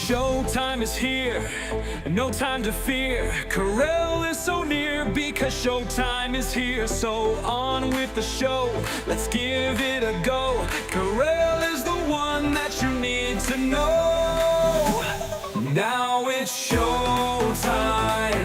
Showtime is here, no time to fear. Karel is so near because showtime is here. So on with the show, let's give it a go. Karel is the one that you need to know. Now it's showtime.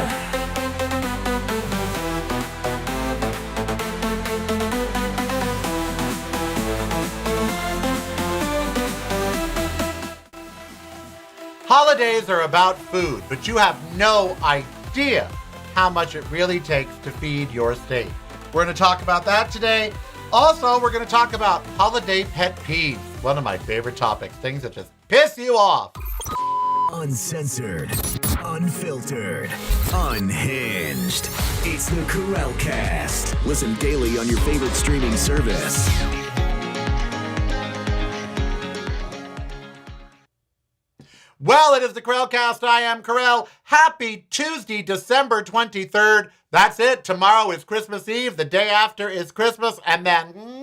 Holidays are about food, but you have no idea how much it really takes to feed your state. We're going to talk about that today. Also, we're going to talk about holiday pet peeves, one of my favorite topics, things that just piss you off. Uncensored, unfiltered, unhinged. It's the Karel Cast. Listen daily on your favorite streaming service. Well, it is the Karelcast. I am Karel. Happy Tuesday, December 23rd. That's it. Tomorrow is Christmas Eve. The day after is Christmas. And then,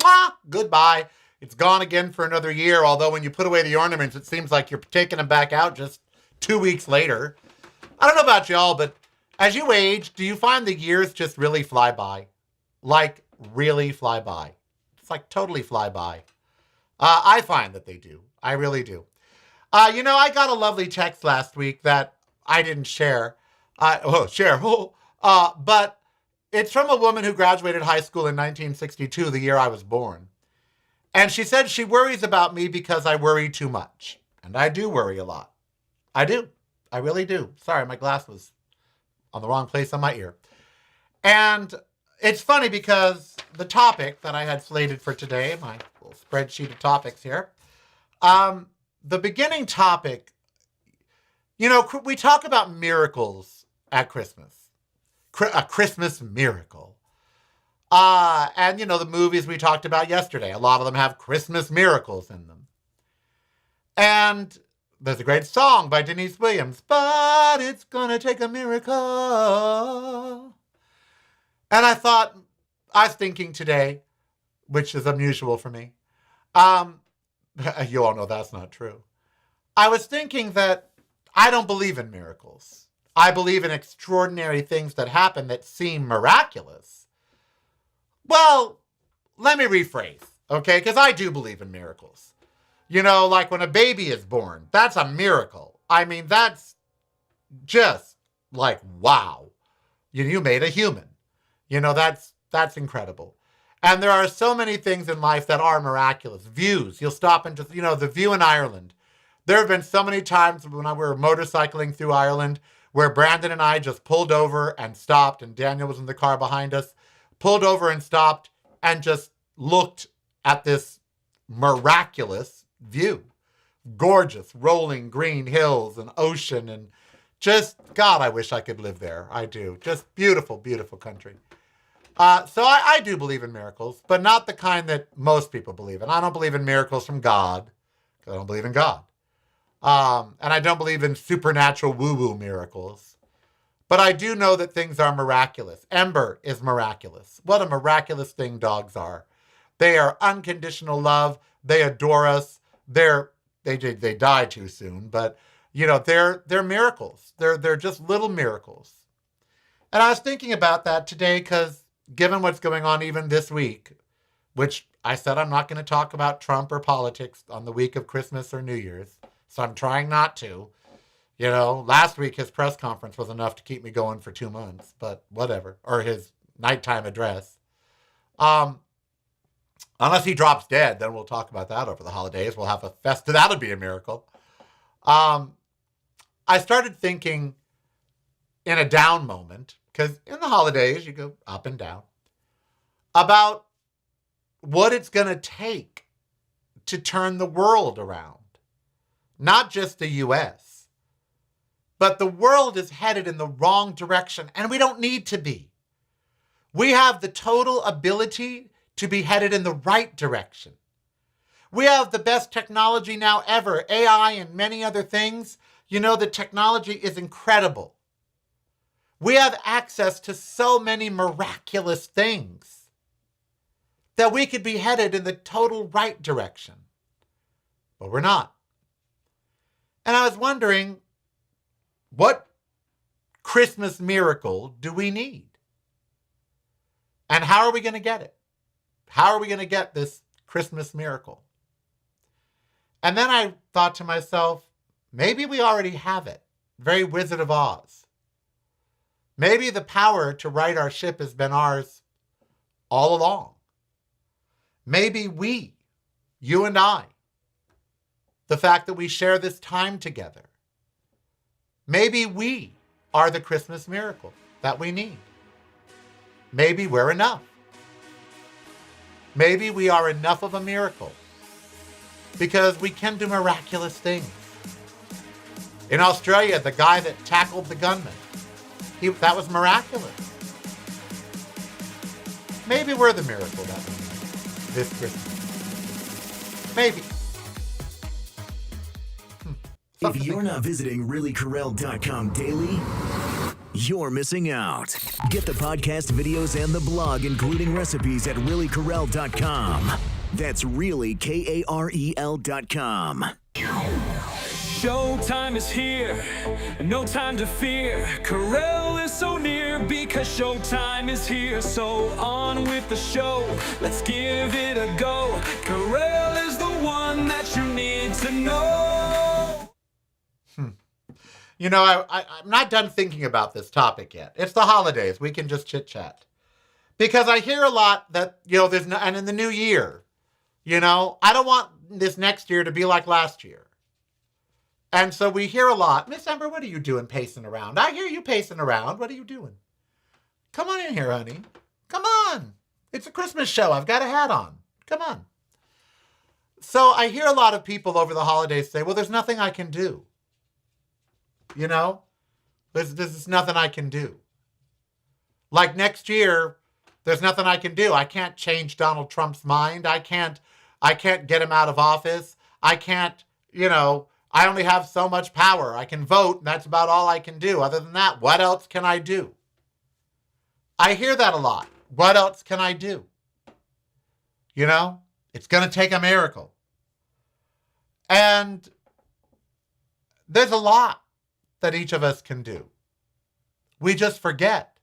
goodbye. It's gone again for another year. Although when you put away the ornaments, it seems like you're taking them back out just 2 weeks later. I don't know about y'all, but as you age, do you find the years just really fly by? Like, really fly by. It's like totally fly by. I find that they do. I really do. I got a lovely text last week that I didn't share. But it's from a woman who graduated high school in 1962, the year I was born. And she said she worries about me because I worry too much. And I do worry a lot. I do. I really do. Sorry, my glass was on the wrong place on my ear. And it's funny because the topic that I had slated for today, my little spreadsheet of topics here, the beginning topic, we talk about miracles at Christmas. A Christmas miracle. And the movies we talked about yesterday, a lot of them have Christmas miracles in them. And there's a great song by Denise Williams, but it's gonna take a miracle. And I was thinking today, which is unusual for me, you all know that's not true. I was thinking that I don't believe in miracles. I believe in extraordinary things that happen that seem miraculous. Well, let me rephrase, okay? Because I do believe in miracles. Like when a baby is born, that's a miracle. I mean, that's just like, wow. You made a human. That's incredible. And there are so many things in life that are miraculous. Views. You'll stop and just, the view in Ireland. There have been so many times when we were motorcycling through Ireland where Brandon and I just pulled over and stopped, and Daniel was in the car behind us, pulled over and stopped and just looked at this miraculous view. Gorgeous, rolling green hills and ocean, and just, God, I wish I could live there. I do. Just beautiful, beautiful country. So I do believe in miracles, but not the kind that most people believe in. I don't believe in miracles from God, because I don't believe in God. And I don't believe in supernatural woo-woo miracles. But I do know that things are miraculous. Ember is miraculous. What a miraculous thing dogs are. They are unconditional love. They adore us. They die too soon, but they're miracles. They're just little miracles. And I was thinking about that today because given what's going on even this week, which I said I'm not going to talk about Trump or politics on the week of Christmas or New Year's, so I'm trying not to. Last week his press conference was enough to keep me going for 2 months, but whatever. Or his nighttime address. Unless he drops dead, then we'll talk about that over the holidays. We'll have a fest. That would be a miracle. I started thinking in a down moment, because in the holidays, you go up and down, about what it's going to take to turn the world around. Not just the U.S., but the world is headed in the wrong direction, and we don't need to be. We have the total ability to be headed in the right direction. We have the best technology now ever, AI and many other things. The technology is incredible. We have access to so many miraculous things that we could be headed in the total right direction. But we're not. And I was wondering, what Christmas miracle do we need? And how are we going to get it? How are we going to get this Christmas miracle? And then I thought to myself, maybe we already have it. Very Wizard of Oz. Maybe the power to right our ship has been ours all along. Maybe we, you and I, the fact that we share this time together, maybe we are the Christmas miracle that we need. Maybe we're enough. Maybe we are enough of a miracle because we can do miraculous things. In Australia, the guy that tackled the gunman, that was miraculous. Maybe we're the miracle that we need this Christmas. Maybe. If you're not visiting reallykarel.com daily, you're missing out. Get the podcast, videos, and the blog, including recipes at reallykarel.com. That's really KAREL.com. Showtime is here, no time to fear. Karel is so near because showtime is here. So on with the show, let's give it a go. Karel is the one that you need to know. You know, I'm not done thinking about this topic yet. It's the holidays. We can just chit chat. Because I hear a lot that, there's no, and in the new year, I don't want this next year to be like last year. And so we hear a lot, Miss Ember, what are you doing pacing around? I hear you pacing around. What are you doing? Come on in here, honey. Come on. It's a Christmas show. I've got a hat on. Come on. So I hear a lot of people over the holidays say, well, there's nothing I can do. There's nothing I can do. Like next year, there's nothing I can do. I can't change Donald Trump's mind. I can't get him out of office. I can't, I only have so much power. I can vote, and that's about all I can do. Other than that, what else can I do? I hear that a lot. What else can I do? It's going to take a miracle. And there's a lot that each of us can do. We just forget.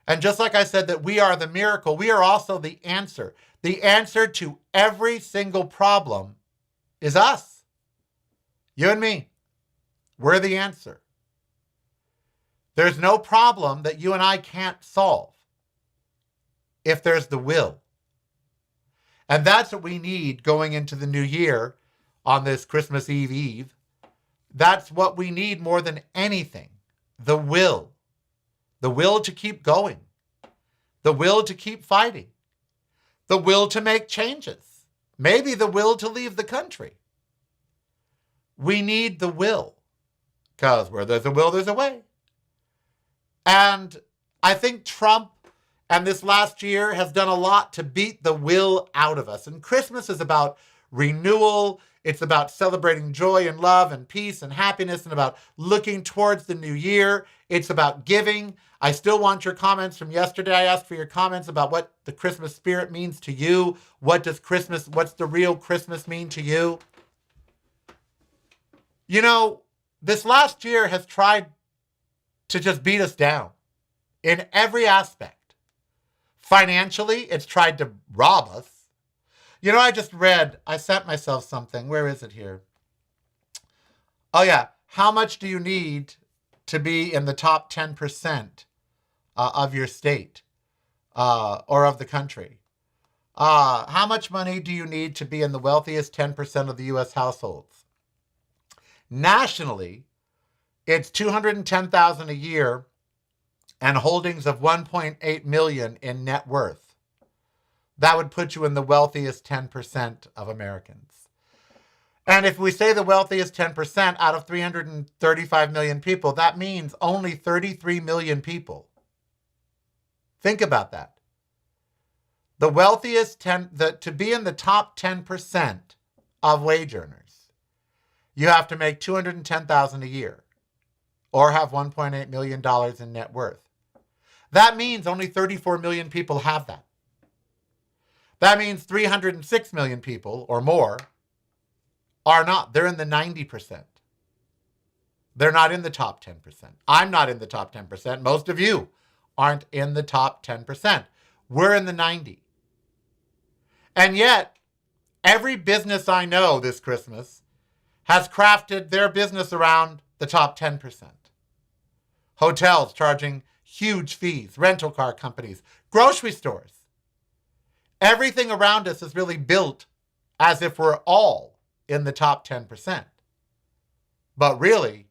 And just like I said that we are the miracle, we are also the answer. The answer to every single problem is us. You and me. We're the answer. There's no problem that you and I can't solve if there's the will. And that's what we need going into the new year on this Christmas Eve. That's what we need more than anything. The will. The will to keep going. The will to keep fighting. The will to make changes. Maybe the will to leave the country. We need the will. Because where there's a will, there's a way. And I think Trump and this last year has done a lot to beat the will out of us. And Christmas is about renewal. It's about celebrating joy and love and peace and happiness and about looking towards the new year. It's about giving. I still want your comments from yesterday. I asked for your comments about what the Christmas spirit means to you. What's the real Christmas mean to you? This last year has tried to just beat us down in every aspect. Financially, it's tried to rob us. I sent myself something. Where is it here? Oh, yeah. How much do you need to be in the top 10% of your state or of the country? How much money do you need to be in the wealthiest 10% of the U.S. households? Nationally, it's $210,000 a year and holdings of $1.8 million in net worth. That would put you in the wealthiest 10% of Americans. And if we say the wealthiest 10% out of 335 million people, that means only 33 million people. Think about that. The wealthiest to be in the top 10% of wage earners, you have to make $210,000 a year or have $1.8 million in net worth. That means only 34 million people have that. That means 306 million people or more are not. They're in the 90%. They're not in the top 10%. I'm not in the top 10%. Most of you aren't in the top 10%. We're in the 90. And yet, every business I know this Christmas has crafted their business around the top 10%. Hotels charging huge fees, rental car companies, grocery stores. Everything around us is really built as if we're all in the top 10%. But really,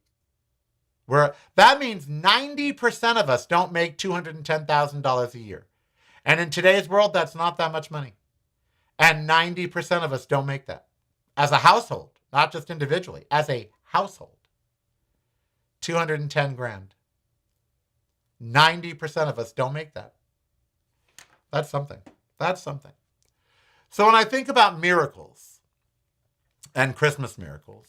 that means 90% of us don't make $210,000 a year. And in today's world, that's not that much money. And 90% of us don't make that. As a household, not just individually, as a household. 210 grand. 90% of us don't make that. That's something. That's something. So when I think about miracles and Christmas miracles,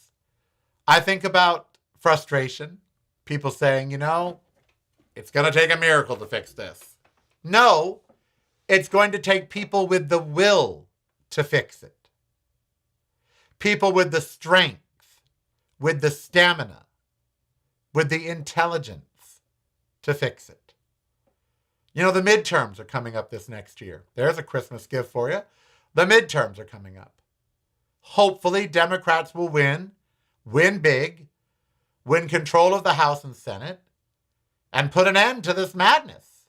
I think about frustration. People saying, it's going to take a miracle to fix this. No, it's going to take people with the will to fix it. People with the strength, with the stamina, with the intelligence to fix it. The midterms are coming up this next year. There's a Christmas gift for you. The midterms are coming up. Hopefully, Democrats will win big, win control of the House and Senate, and put an end to this madness.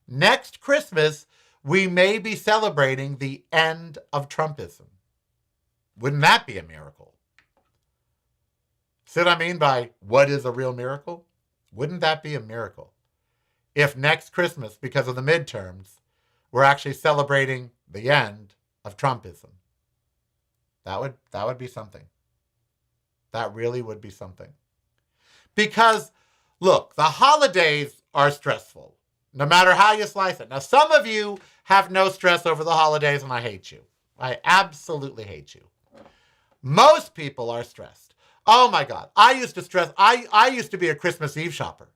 Next Christmas, we may be celebrating the end of Trumpism. Wouldn't that be a miracle? See what I mean by what is a real miracle? Wouldn't that be a miracle? If next Christmas, because of the midterms, we're actually celebrating the end of Trumpism. That would be something. That really would be something. Because, look, the holidays are stressful, no matter how you slice it. Now, some of you have no stress over the holidays, and I hate you. I absolutely hate you. Most people are stressed. Oh, my God. I used to stress. I used to be a Christmas Eve shopper.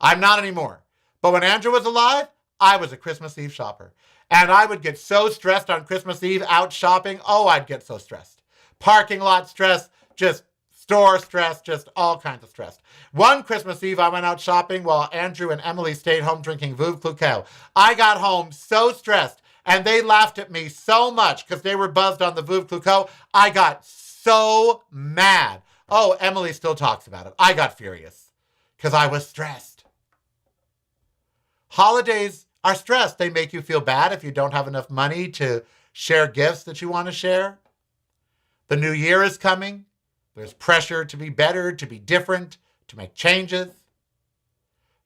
I'm not anymore. But when Andrew was alive, I was a Christmas Eve shopper. And I would get so stressed on Christmas Eve out shopping. Oh, I'd get so stressed. Parking lot stress, just store stress, just all kinds of stress. One Christmas Eve, I went out shopping while Andrew and Emily stayed home drinking Veuve Clicquot. I got home so stressed, and they laughed at me so much because they were buzzed on the Veuve Clicquot. I got so mad. Oh, Emily still talks about it. I got furious because I was stressed. Holidays are stressed. They make you feel bad if you don't have enough money to share gifts that you want to share. The new year is coming. There's pressure to be better, to be different, to make changes.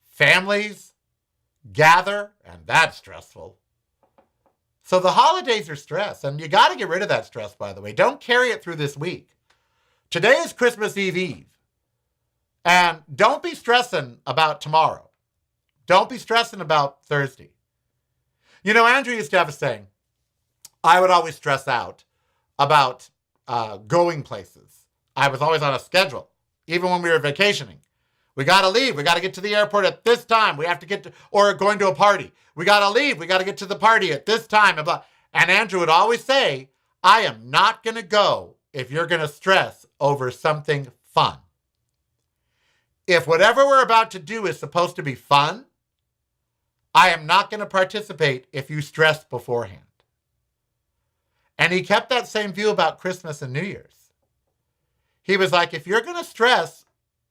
Families gather, and that's stressful. So the holidays are stress, and you got to get rid of that stress, by the way. Don't carry it through this week. Today is Christmas Eve. And don't be stressing about tomorrow. Don't be stressing about Thursday. Andrew used to have a saying. I would always stress out about going places. I was always on a schedule, even when we were vacationing. We got to leave. We got to get to the airport at this time. We have to get to, or going to a party. We got to leave. We got to get to the party at this time. And Andrew would always say, I am not going to go if you're going to stress over something fun. If whatever we're about to do is supposed to be fun, I am not going to participate if you stress beforehand. And he kept that same view about Christmas and New Year's. He was like, if you're going to stress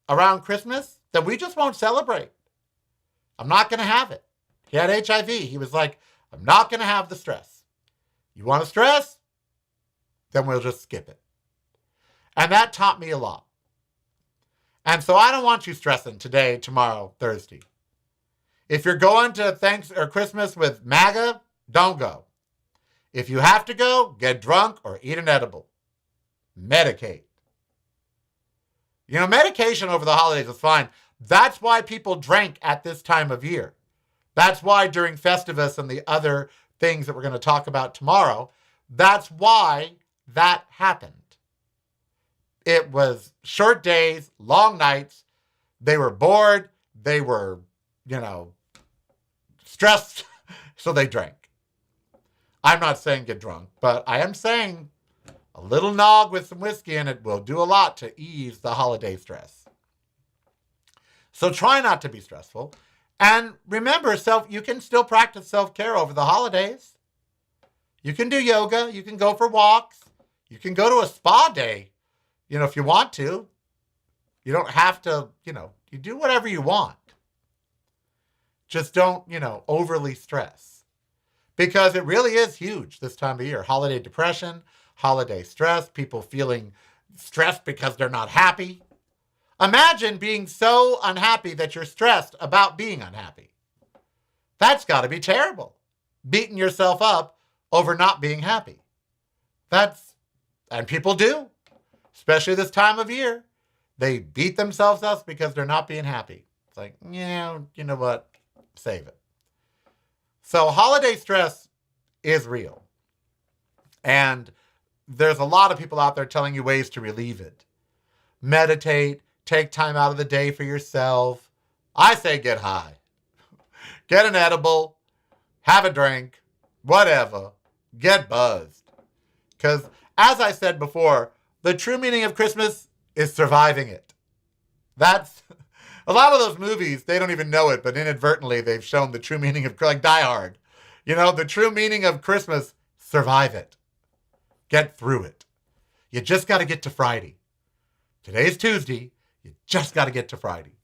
around Christmas, then we just won't celebrate. I'm not going to have it. He had HIV. He was like, I'm not going to have the stress. You want to stress? Then we'll just skip it. And that taught me a lot. And so I don't want you stressing today, tomorrow, Thursday. If you're going to Christmas with MAGA, don't go. If you have to go, get drunk or eat an edible. Medicate. Medication over the holidays is fine. That's why people drank at this time of year. That's why during Festivus and the other things that we're going to talk about tomorrow, that's why that happened. It was short days, long nights. They were bored. They were, stressed, so they drank. I'm not saying get drunk, but I am saying A little nog with some whiskey in it will do a lot to ease the holiday stress. So try not to be stressful. And remember, you can still practice self-care over the holidays. You can do yoga. You can go for walks. You can go to a spa day, if you want to. You don't have to, you do whatever you want. Just don't, overly stress. Because it really is huge this time of year. Holiday depression, holiday stress, people feeling stressed because they're not happy. Imagine being so unhappy that you're stressed about being unhappy. That's got to be terrible. Beating yourself up over not being happy. And people do, especially this time of year. They beat themselves up because they're not being happy. It's like, you know what? Save it. So holiday stress is real. And there's a lot of people out there telling you ways to relieve it. Meditate, take time out of the day for yourself. I say get high. Get an edible, have a drink, whatever. Get buzzed. Because as I said before, the true meaning of Christmas is surviving it. That's a lot of those movies, they don't even know it, but inadvertently they've shown the true meaning of, like Die Hard. The true meaning of Christmas, survive it. Get through it. You just got to get to Friday. Today's Tuesday. You just got to get to Friday.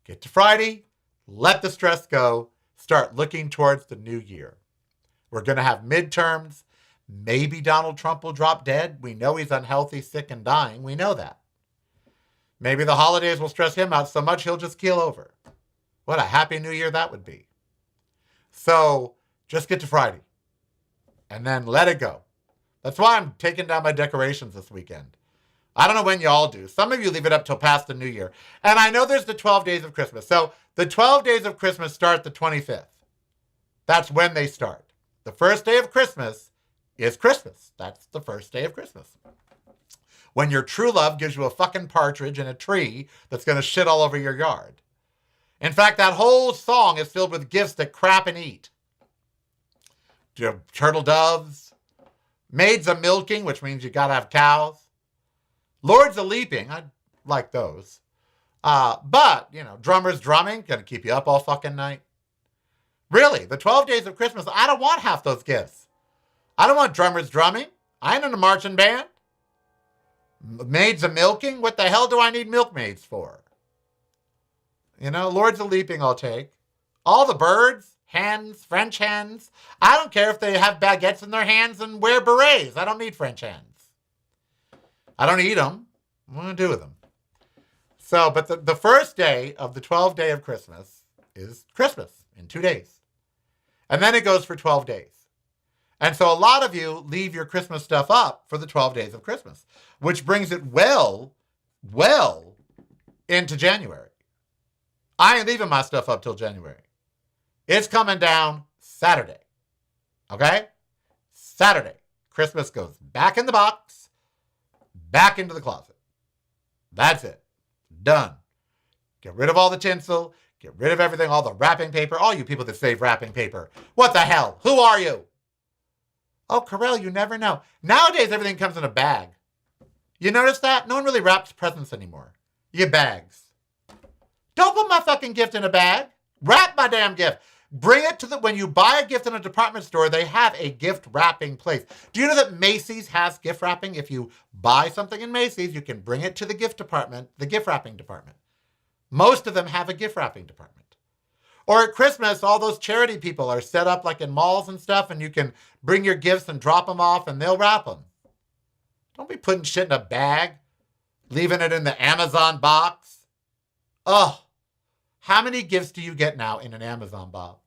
Get to Friday, let the stress go, start looking towards the new year. We're going to have midterms. Maybe Donald Trump will drop dead. We know he's unhealthy, sick, and dying. We know that. Maybe the holidays will stress him out so much he'll just keel over. What a happy new year that would be. So just get to Friday and then let it go. That's why I'm taking down my decorations this weekend. I don't know when you all do. Some of you leave it up till past the new year. And I know there's the 12 days of Christmas. So the 12 days of Christmas start the 25th. That's when they start. The first day of Christmas is Christmas. That's the first day of Christmas. When your true love gives you a fucking partridge in a tree that's going to shit all over your yard. In fact, that whole song is filled with gifts that crap and eat. Turtle doves, maids a milking, which means you got to have cows. Lords a leaping, I like those. But, drummers drumming, going to keep you up all fucking night. Really, the 12 days of Christmas, I don't want half those gifts. I don't want drummers drumming. I ain't in a marching band. Maids a milking? What the hell do I need milkmaids for? Lords a leaping I'll take. All the birds, hens, French hens. I don't care if they have baguettes in their hands and wear berets. I don't need French hens. I don't eat them. What do I do with them? So, but the first day of the 12th day of Christmas is Christmas in 2 days. And then it goes for 12 days. And so a lot of you leave your Christmas stuff up for the 12 days of Christmas, which brings it well into January. I ain't leaving my stuff up till January. It's coming down Saturday. Okay? Saturday. Christmas goes back in the box, back into the closet. That's it. Done. Get rid of all the tinsel. Get rid of everything, all the wrapping paper. All you people that save wrapping paper. What the hell? Who are you? Oh, Karel, you never know. Nowadays, everything comes in a bag. You notice that? No one really wraps presents anymore. You get bags. Don't put my fucking gift in a bag. Wrap my damn gift. Bring it to when you buy a gift in a department store, they have a gift wrapping place. Do you know that Macy's has gift wrapping? If you buy something in Macy's, you can bring it to the gift department, the gift wrapping department. Most of them have a gift wrapping department. Or at Christmas, all those charity people are set up like in malls and stuff, and you can bring your gifts and drop them off, and they'll wrap them. Don't be putting shit in a bag, leaving it in the Amazon box. Oh, how many gifts do you get now in an Amazon box?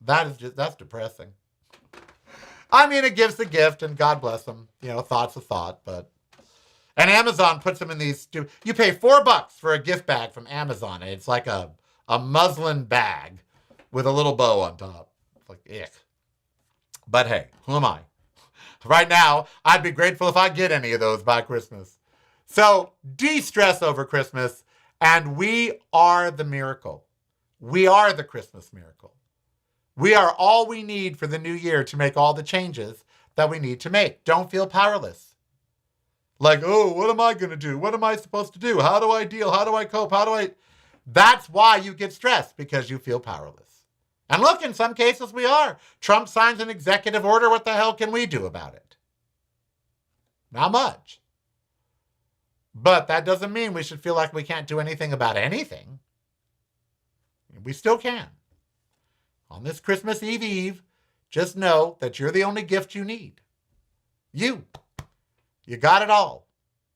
That's depressing. I mean, a gift's a gift, and God bless them. Thought's a thought, but... And Amazon puts them in these... You pay $4 for a gift bag from Amazon, and it's like a muslin bag with a little bow on top. It's like, ick. But hey, who am I? Right now, I'd be grateful if I get any of those by Christmas. So, de-stress over Christmas, and we are the miracle. We are the Christmas miracle. We are all we need for the new year to make all the changes that we need to make. Don't feel powerless. Like, oh, what am I going to do? What am I supposed to do? How do I deal? How do I cope? That's why you get stressed, because you feel powerless. And look, in some cases we are. Trump signs an executive order. What the hell can we do about it? Not much. But that doesn't mean we should feel like we can't do anything about anything. We still can. On this Christmas Eve, just know that you're the only gift you need. You got it all.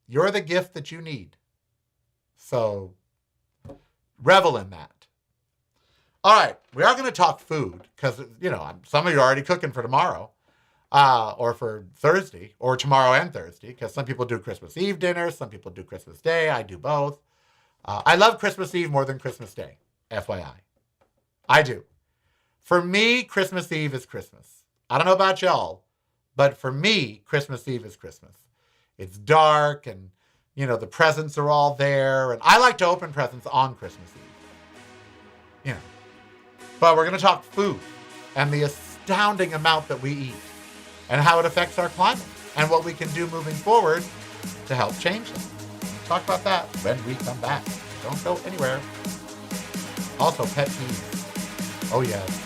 You're the gift that you need. So revel in that. All right, we are going to talk food because, some of you are already cooking for tomorrow or for Thursday or tomorrow and Thursday, because some people do Christmas Eve dinner, some people do Christmas Day. I do both. I love Christmas Eve more than Christmas Day, FYI. I do. For me, Christmas Eve is Christmas. I don't know about y'all, but for me, Christmas Eve is Christmas. It's dark and, the presents are all there. And I like to open presents on Christmas Eve. But we're going to talk food and the astounding amount that we eat and how it affects our climate and what we can do moving forward to help change it. We'll talk about that when we come back. Don't go anywhere. Also, pet peeves. Oh, yes.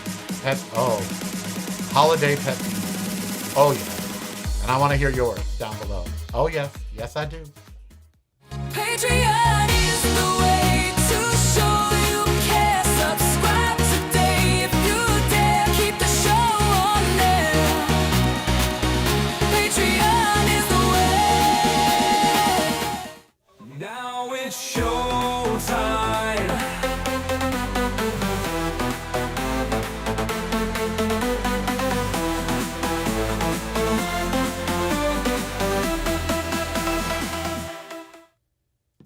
Holiday pet peeves. Oh, yes. And I want to hear yours down below. Oh, yes. Yes, I do. Patreon is the way to show you care. Subscribe today if you dare. Keep the show on there. Patreon is the way. Now it's show time.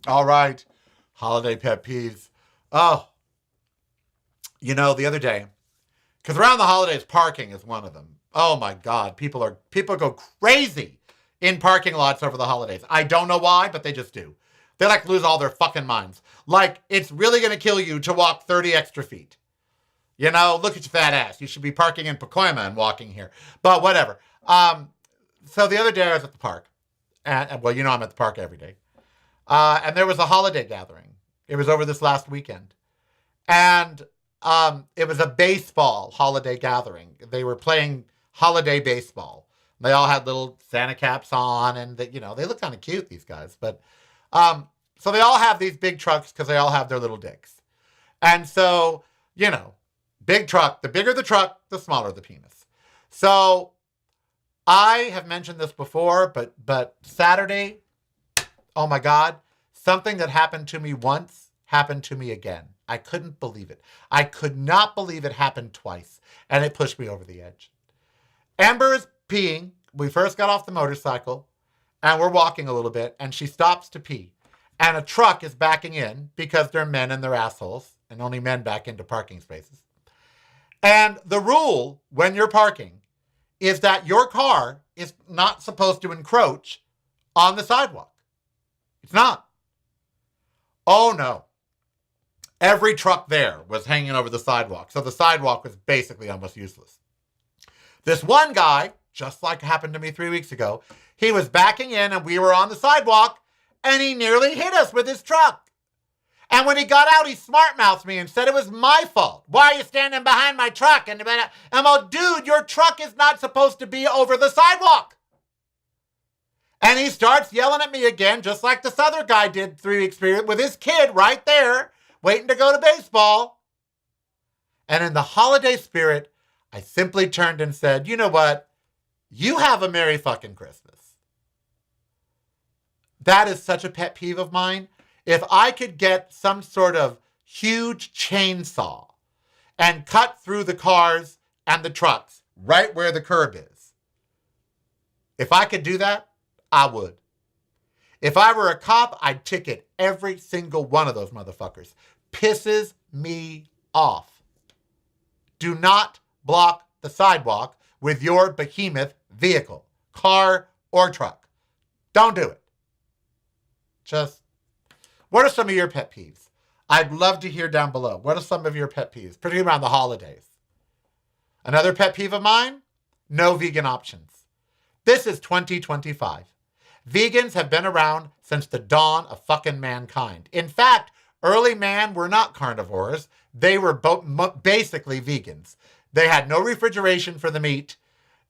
All right. Holiday pet peeves. Oh, the other day, because around the holidays, parking is one of them. Oh my God. People go crazy in parking lots over the holidays. I don't know why, but they just do. They lose all their fucking minds. It's really going to kill you to walk 30 extra feet. Look at your fat ass. You should be parking in Pacoima and walking here. But whatever. So the other day I was at the park. And I'm at the park every day. And there was a holiday gathering. It was over this last weekend. And it was a baseball holiday gathering. They were playing holiday baseball. They all had little Santa caps on, and they look kind of cute, these guys. But so they all have these big trucks because they all have their little dicks. And so, big truck, the bigger the truck, the smaller the penis. So I have mentioned this before, but Saturday, oh my God, something that happened to me once happened to me again. I couldn't believe it. I could not believe it happened twice, and it pushed me over the edge. Amber is peeing. We first got off the motorcycle, and we're walking a little bit, and she stops to pee. And a truck is backing in because they're men and they're assholes, and only men back into parking spaces. And the rule when you're parking is that your car is not supposed to encroach on the sidewalk. It's not. Oh, no. Every truck there was hanging over the sidewalk. So the sidewalk was basically almost useless. This one guy, just like happened to me 3 weeks ago, he was backing in and we were on the sidewalk and he nearly hit us with his truck. And when he got out, he smart-mouthed me and said it was my fault. Why are you standing behind my truck? And I'm like, dude, your truck is not supposed to be over the sidewalk. And he starts yelling at me again, just like this other guy did 3 weeks period with his kid right there, waiting to go to baseball. And in the holiday spirit, I simply turned and said, you know what? You have a Merry fucking Christmas. That is such a pet peeve of mine. If I could get some sort of huge chainsaw and cut through the cars and the trucks right where the curb is, if I could do that, I would. If I were a cop, I'd ticket every single one of those motherfuckers. Pisses me off. Do not block the sidewalk with your behemoth vehicle, car or truck. Don't do it. What are some of your pet peeves? I'd love to hear down below. What are some of your pet peeves, particularly around the holidays? Another pet peeve of mine, no vegan options. This is 2025. Vegans have been around since the dawn of fucking mankind. In fact, early man were not carnivores. They were basically vegans. They had no refrigeration for the meat,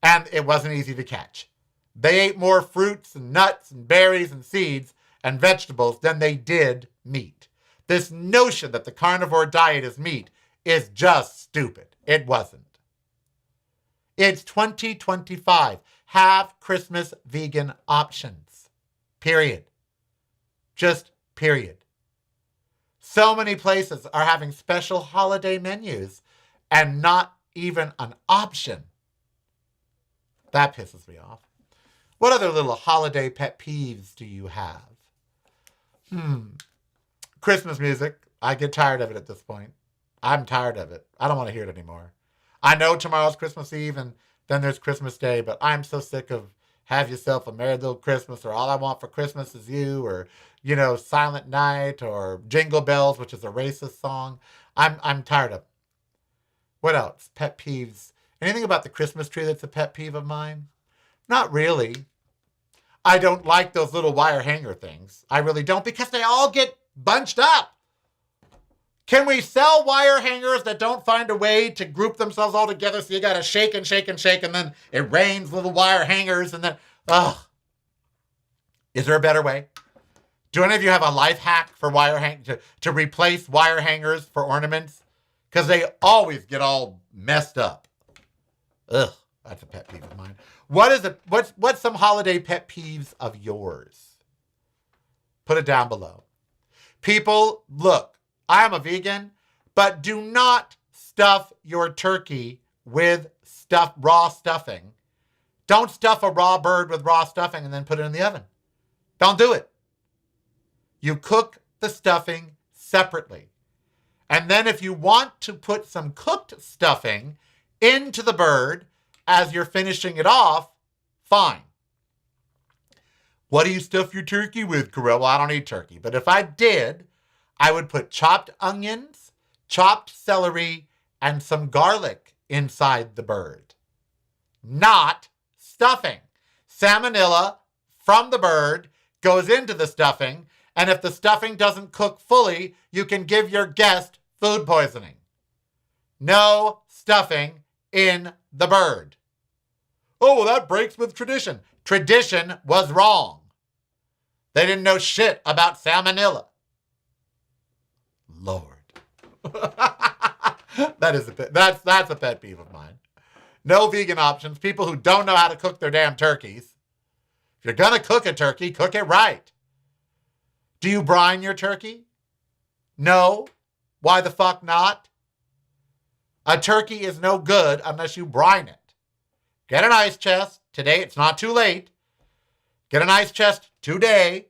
and it wasn't easy to catch. They ate more fruits and nuts and berries and seeds and vegetables than they did meat. This notion that the carnivore diet is meat is just stupid. It wasn't. It's 2025. Have Christmas vegan options. Period. Just period. So many places are having special holiday menus and not even an option. That pisses me off. What other little holiday pet peeves do you have? Christmas music. I get tired of it at this point. I'm tired of it. I don't want to hear it anymore. I know tomorrow's Christmas Eve and then there's Christmas Day, but I'm so sick of Have Yourself a Merry Little Christmas or All I Want for Christmas Is You or, Silent Night or Jingle Bells, which is a racist song. I'm tired of it. What else? Pet peeves. Anything about the Christmas tree that's a pet peeve of mine? Not really. I don't like those little wire hanger things. I really don't, because they all get bunched up. Can we sell wire hangers that don't find a way to group themselves all together so you got to shake and shake and shake and then it rains little wire hangers and then, Is there a better way? Do any of you have a life hack for to replace wire hangers for ornaments? Because they always get all messed up. Ugh, that's a pet peeve of mine. What's some holiday pet peeves of yours? Put it down below. People, look, I am a vegan, but do not stuff your turkey with raw stuffing. Don't stuff a raw bird with raw stuffing and then put it in the oven. Don't do it. You cook the stuffing separately. And then if you want to put some cooked stuffing into the bird as you're finishing it off, fine. What do you stuff your turkey with, Karel? Well, I don't eat turkey. But if I did, I would put chopped onions, chopped celery, and some garlic inside the bird. Not stuffing. Salmonella from the bird goes into the stuffing, and if the stuffing doesn't cook fully, you can give your guest food poisoning. No stuffing in the bird. Oh, well, that breaks with tradition. Tradition was wrong. They didn't know shit about salmonella. Lord. That's a pet peeve of mine. No vegan options. People who don't know how to cook their damn turkeys. If you're going to cook a turkey, cook it right. Do you brine your turkey? No. Why the fuck not? A turkey is no good unless you brine it. Get an ice chest. Today, it's not too late. Get an ice chest today.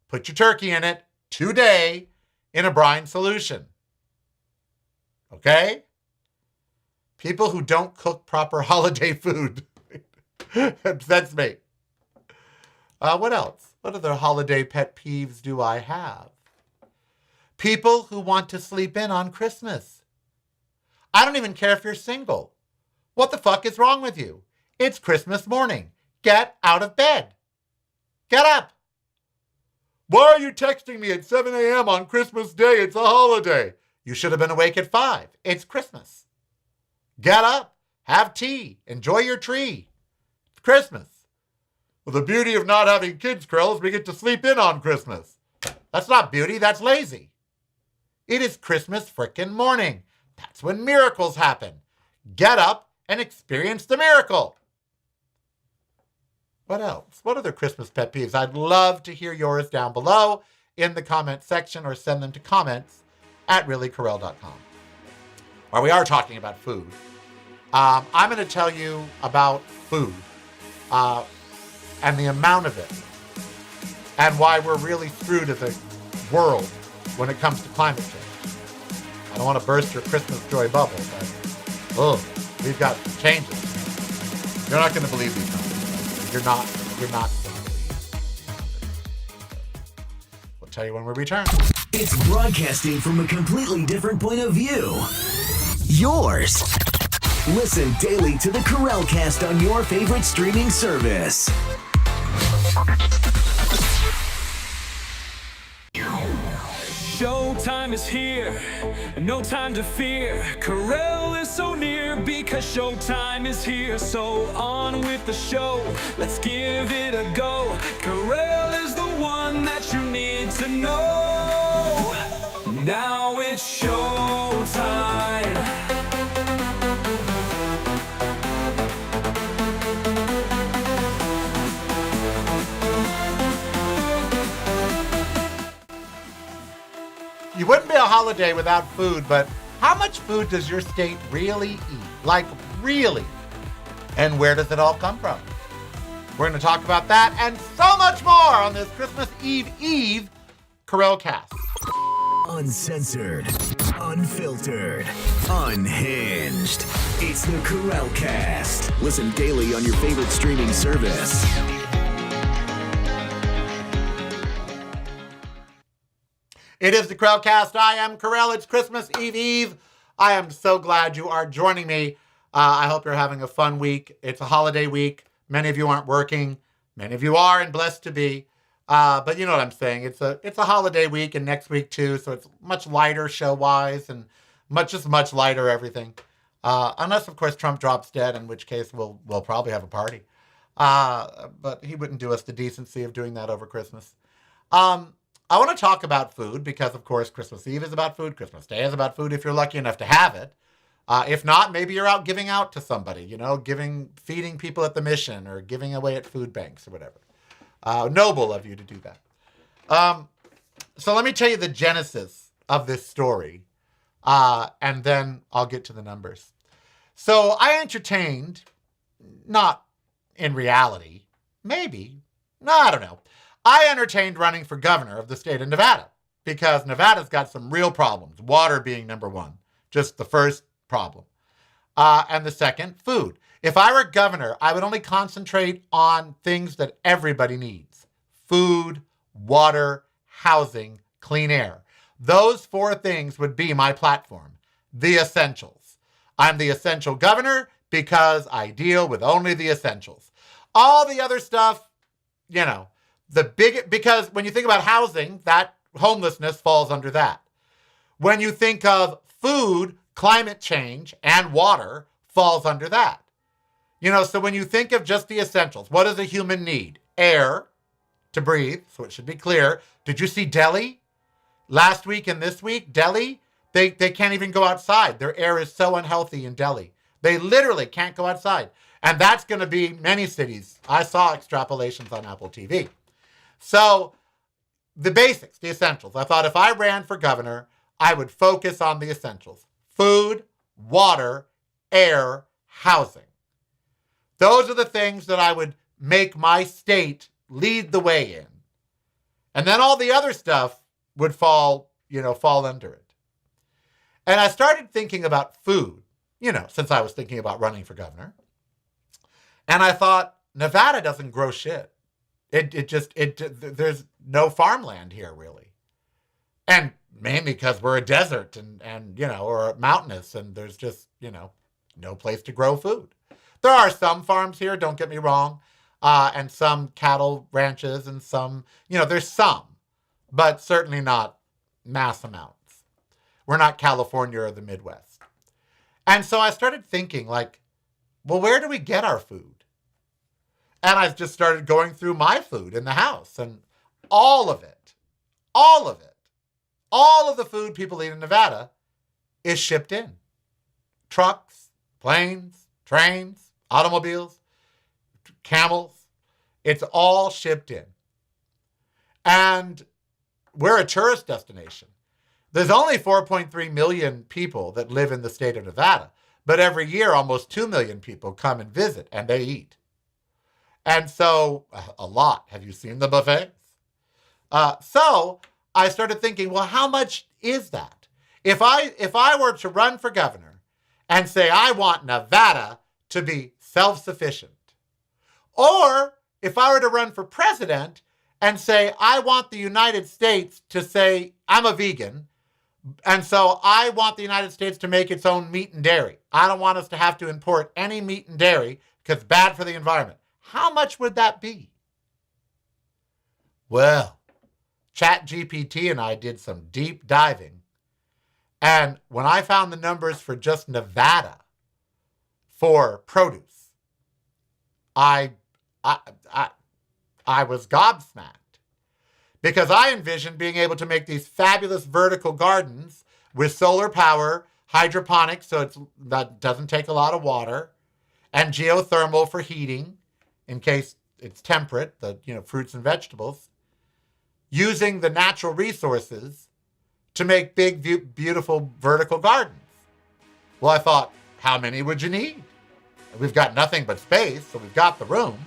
Put your turkey in it today in a brine solution. Okay? People who don't cook proper holiday food. That's me. What else? What other holiday pet peeves do I have? People who want to sleep in on Christmas. I don't even care if you're single. What the fuck is wrong with you? It's Christmas morning. Get out of bed. Get up. Why are you texting me at 7 a.m. on Christmas Day? It's a holiday. You should have been awake at 5. It's Christmas. Get up. Have tea. Enjoy your tree. It's Christmas. Well, the beauty of not having kids, Karel, is we get to sleep in on Christmas. That's not beauty. That's lazy. It is Christmas frickin' morning. That's when miracles happen. Get up and experience the miracle. What else? What other Christmas pet peeves? I'd love to hear yours down below in the comment section or send them to comments@reallykarel.com. Where we are talking about food. I'm going to tell you about food and the amount of it and why we're really screwed as a world when it comes to climate change. I don't want to burst your Christmas joy bubble, but we've got changes. You're not going to believe these numbers. You're not going to believe these numbers. We'll tell you when we return. It's broadcasting from a completely different point of view. Yours. Listen daily to the Karel Cast on your favorite streaming service. showtime is here, no time to fear. Karel is so near because showtime is here. So on with the show, let's give it a go. Karel is the one that you need to know. Now it's showtime. You wouldn't be a holiday without food, but how much food does your state really eat? Like, really? And where does it all come from? We're going to talk about that and so much more on this Christmas Eve Karel Cast. Uncensored, unfiltered, unhinged. It's the Karel Cast. Listen daily on your favorite streaming service. It is the Karel Cast. I am Karel. It's Christmas Eve. I am so glad you are joining me. I hope you're having a fun week. It's a holiday week. Many of you aren't working. Many of you are and blessed to be. But you know what I'm saying. It's a holiday week and next week too. So it's much lighter show-wise and much lighter everything. Unless, of course, Trump drops dead, in which case we'll probably have a party. But he wouldn't do us the decency of doing that over Christmas. I want to talk about food because, of course, Christmas Eve is about food. Christmas Day is about food if you're lucky enough to have it. If not, maybe you're out giving out to somebody, feeding people at the mission or giving away at food banks or whatever. Noble of you to do that. So let me tell you the genesis of this story, and then I'll get to the numbers. So I entertained, not in reality, maybe, no, I don't know. I entertained running for governor of the state of Nevada because Nevada's got some real problems, water being number one, just the first problem. And the second, food. If I were governor, I would only concentrate on things that everybody needs. Food, water, housing, clean air. Those four things would be my platform, the essentials. I'm the essential governor because I deal with only the essentials. All the other stuff, because when you think about housing, that homelessness falls under that. When you think of food, climate change, and water falls under that. So when you think of just the essentials, what does a human need? Air to breathe, so it should be clear. Did you see Delhi? Last week and this week, Delhi, they can't even go outside. Their air is so unhealthy in Delhi. They literally can't go outside. And that's going to be many cities. I saw extrapolations on Apple TV. So the basics, the essentials. I thought if I ran for governor, I would focus on the essentials. Food, water, air, housing. Those are the things that I would make my state lead the way in. And then all the other stuff would fall under it. And I started thinking about food, since I was thinking about running for governor. And I thought, Nevada doesn't grow shit. There's no farmland here really. And mainly because we're a desert and or mountainous and there's just, no place to grow food. There are some farms here, don't get me wrong, and some cattle ranches and some, there's some, but certainly not mass amounts. We're not California or the Midwest. And so I started thinking where do we get our food? And I just started going through my food in the house and all of the food people eat in Nevada is shipped in. Trucks, planes, trains, automobiles, camels. It's all shipped in. And we're a tourist destination. There's only 4.3 million people that live in the state of Nevada, but every year almost 2 million people come and visit and they eat. And so, a lot. Have you seen the buffets? So I started thinking, well, how much is that? If I were to run for governor and say I want Nevada to be self-sufficient, or if I were to run for president and say I want the United States to say I'm a vegan, and so I want the United States to make its own meat and dairy. I don't want us to have to import any meat and dairy because it's bad for the environment. How much would that be? Well, ChatGPT and I did some deep diving. And when I found the numbers for just Nevada for produce, I was gobsmacked. Because I envisioned being able to make these fabulous vertical gardens with solar power, hydroponics, so that doesn't take a lot of water, and geothermal for heating, in case it's temperate, fruits and vegetables, using the natural resources to make big, beautiful vertical gardens. Well, I thought, how many would you need? We've got nothing but space, so we've got the room.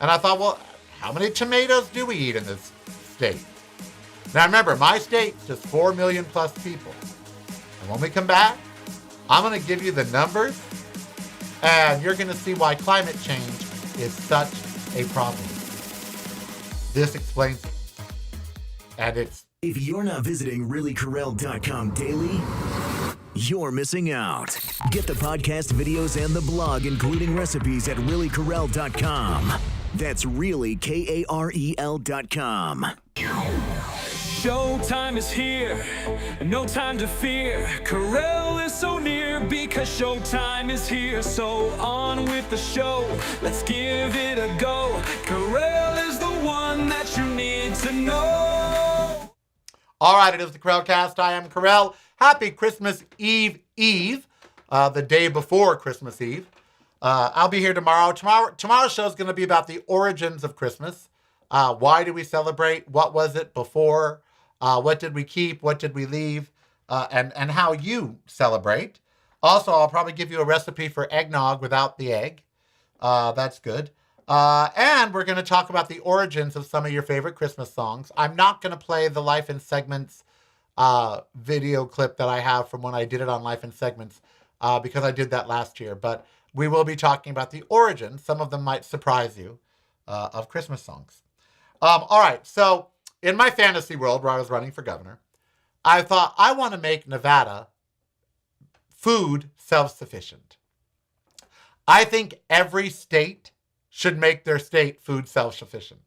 And I thought, well, how many tomatoes do we eat in this state? Now remember, my state's just 4 million plus people. And when we come back, I'm going to give you the numbers, and you're going to see why climate change is such a problem. This explains it. And it's... If you're not visiting reallykarel.com daily, you're missing out. Get the podcast videos and the blog, including recipes, at reallykarel.com. That's really KAREL.com. Showtime is here, no time to fear. Karel is so near because showtime is here. So on with the show, let's give it a go. Karel is the one that you need to know. All right, it is the Karelcast. I am Karel. Happy Christmas Eve, the day before Christmas Eve. I'll be here tomorrow. Tomorrow's show is going to be about the origins of Christmas. Why do we celebrate? What was it before? What did we keep? What did we leave? And how you celebrate. Also, I'll probably give you a recipe for eggnog without the egg. That's good. And we're going to talk about the origins of some of your favorite Christmas songs. I'm not going to play the Life in Segments video clip that I have from when I did it on Life in Segments because I did that last year. But we will be talking about the origins. Some of them might surprise you of Christmas songs. All right, so in my fantasy world where I was running for governor, I thought I want to make Nevada food self-sufficient. I think every state should make their state food self-sufficient.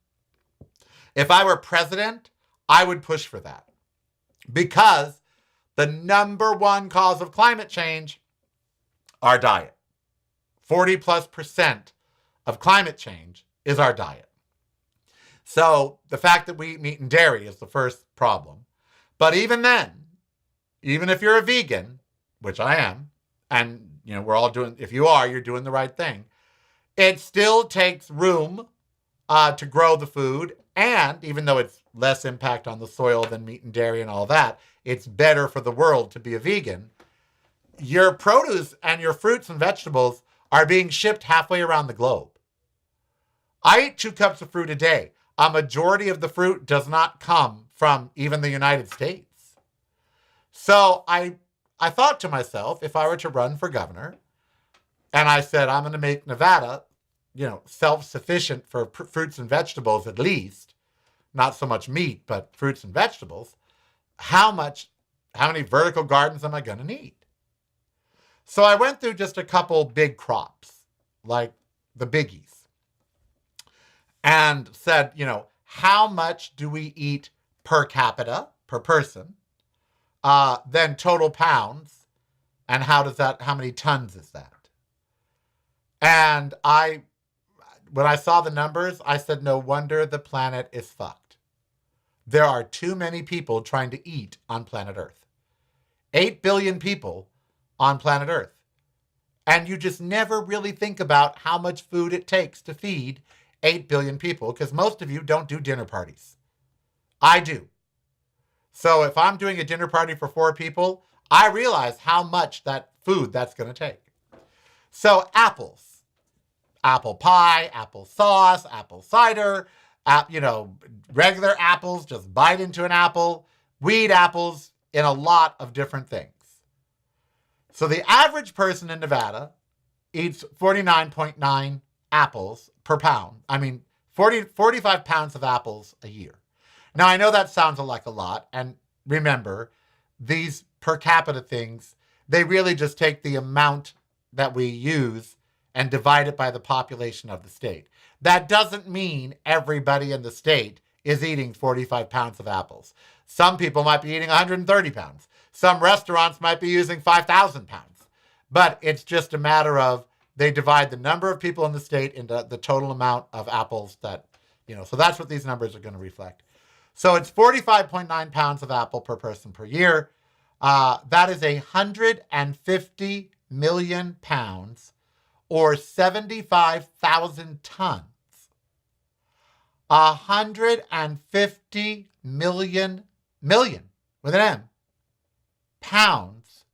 If I were president, I would push for that because the number one cause of climate change, our diet. 40+% of climate change is our diet. So the fact that we eat meat and dairy is the first problem. But even then, even if you're a vegan, which I am, and we're all doing, if you are, you're doing the right thing. It still takes room to grow the food. And even though it's less impact on the soil than meat and dairy and all that, it's better for the world to be a vegan. Your produce and your fruits and vegetables are being shipped halfway around the globe. I eat 2 cups of fruit a day. A majority of the fruit does not come from even the United States. So I thought to myself, if I were to run for governor, and I said, I'm going to make Nevada, self-sufficient for fruits and vegetables at least, not so much meat, but fruits and vegetables, how many vertical gardens am I going to need? So I went through just a couple big crops, like the biggies, and said, how much do we eat per capita, per person, then total pounds, and how many tons is that? And when I saw the numbers, I said, no wonder the planet is fucked. There are too many people trying to eat on planet Earth. 8 billion people on planet Earth. And you just never really think about how much food it takes to feed 8 billion people, because most of you don't do dinner parties. I do. So if I'm doing a dinner party for 4 people, I realize how much that food that's going to take. So apples, apple pie, apple sauce, apple cider, regular apples, just bite into an apple, weed apples in a lot of different things. So the average person in Nevada eats 49.9 apples per pound. 45 pounds of apples a year. Now, I know that sounds like a lot. And remember, these per capita things, they really just take the amount that we use and divide it by the population of the state. That doesn't mean everybody in the state is eating 45 pounds of apples. Some people might be eating 130 pounds. Some restaurants might be using 5,000 pounds. But it's just a matter of they divide the number of people in the state into the total amount of apples that, so that's what these numbers are going to reflect. So it's 45.9 pounds of apple per person per year. That is 150 million pounds or 75,000 tons. 150 million with an M pounds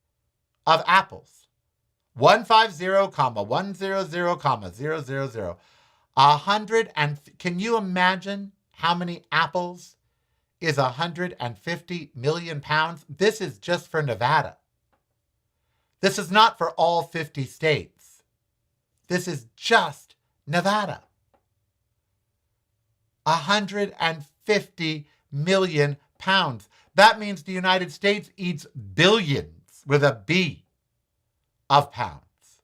of apples. 150,100,000. Can you imagine how many apples is 150 million pounds? This is just for Nevada. This is not for all 50 states. This is just Nevada. 150 million pounds. That means the United States eats billions with a B of pounds.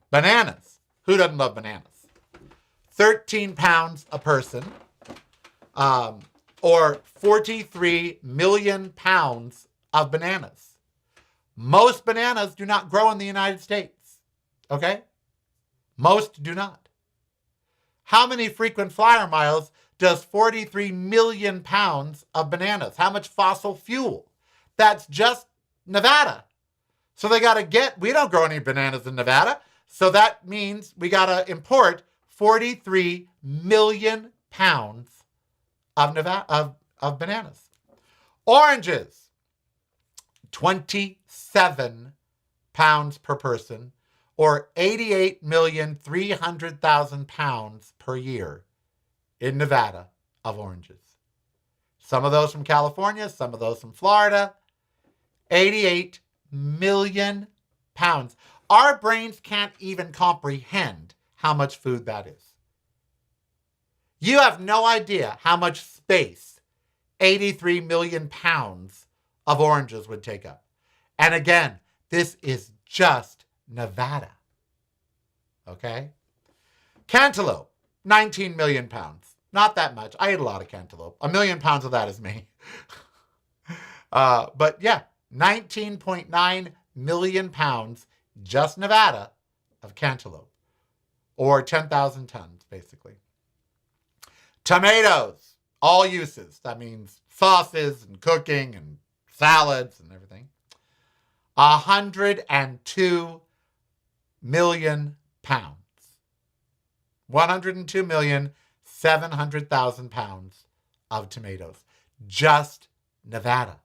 Bananas. Who doesn't love bananas? 13 pounds a person, or 43 million pounds of bananas. Most bananas do not grow in the United States. Okay? Most do not. How many frequent flyer miles does 43 million pounds of bananas? How much fossil fuel? That's just Nevada. So we don't grow any bananas in Nevada. So that means we got to import 43 million pounds of bananas. Oranges, 27 pounds per person, or 88,300,000 pounds per year in Nevada of oranges. Some of those from California, some of those from Florida. 88 million pounds. Our brains can't even comprehend how much food that is. You have no idea how much space 83 million pounds of oranges would take up. And again, this is just Nevada. Okay? Cantaloupe, 19 million pounds. Not that much. I ate a lot of cantaloupe. 1 million pounds of that is me. But yeah, 19.9 million pounds, just Nevada, of cantaloupe. Or 10,000 tons, basically. Tomatoes, all uses. That means sauces and cooking and salads and everything. 102 million pounds. 102,700,000 pounds of tomatoes. Just Nevada.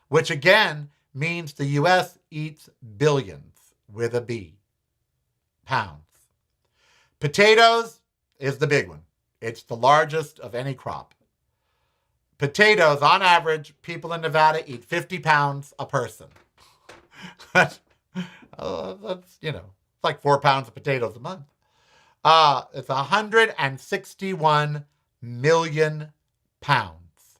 Which again means the U.S. eats billions with a B. Pounds. Potatoes is the big one. It's the largest of any crop. Potatoes, on average, people in Nevada eat 50 pounds a person. That's, like 4 pounds of potatoes a month. It's 161 million pounds.